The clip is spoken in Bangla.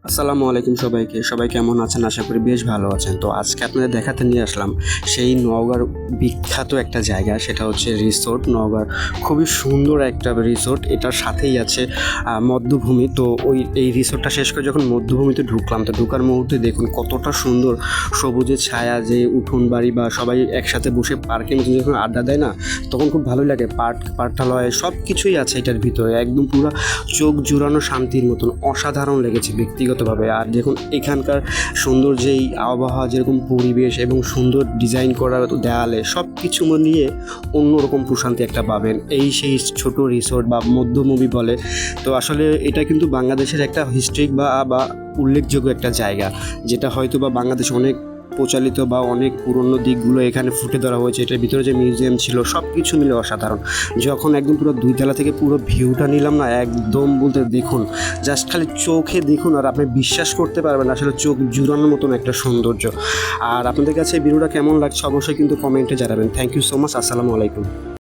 আসসালামু আলাইকুম সবাইকে। সবাই কেমন আছেন? আশা করি বেশ ভালো আছেন। তো আজকে আপনাদের দেখাতে নিয়ে আসলাম সেই নওগাঁর বিখ্যাত একটা জায়গা, সেটা হচ্ছে রিসোর্ট। নওগাঁর খুবই সুন্দর একটা রিসোর্ট, এটার সাথেই আছে মধ্যভূমি। তো এই রিসোর্টটা শেষ করে যখন মধ্যভূমিতে ঢুকলাম, তো ঢোকার মুহূর্তে দেখুন কতটা সুন্দর সবুজের ছায়া, যে উঠোন বাড়ি বা সবাই একসাথে বসে পার্কের মধ্যে যখন আড্ডা দেয় না, তখন খুব ভালোই লাগে। পাঠালয় সব কিছুই আছে এটার ভিতরে, একদম পুরো চোখ জুড়ানো শান্তির মতন অসাধারণ লেগেছে ব্যক্তিগতভাবে। আর দেখুন এখানকার সুন্দর যেই আবহাওয়া, যেরকম পরিবেশ এবং সুন্দর ডিজাইন করা দেয়ালে, সব কিছু নিয়ে অন্যরকম প্রশান্তি একটা পাবেন। সেই ছোট রিসোর্ট বা মধ্যভূমি বলে, তো আসলে এটা কিন্তু বাংলাদেশের একটা হিস্ট্রিক বা উল্লেখযোগ্য একটা জায়গা, যেটা হয়তো বা বাংলাদেশে অনেক প্রচলিত বা অনেক পুরনো দিকগুলো এখানে ফুটে ধরা হয়েছে। এটার ভিতরে যে মিউজিয়াম ছিল, সব কিছু মিলে অসাধারণ। যখন একদম পুরো 2 তলা থেকে পুরো ভিউটা নিলাম না, একদম বলতে দেখুন, জাস্ট খালি চোখে দেখুন আর আপনি বিশ্বাস করতে পারবেন আসলে চোখ জুড়ানোর মতন একটা সৌন্দর্য। আর আপনাদের কাছে এই ভিডিওটা কেমন লাগছে অবশ্যই কিন্তু কমেন্টে জানাবেন। Thank you so much. আসসালামু আলাইকুম।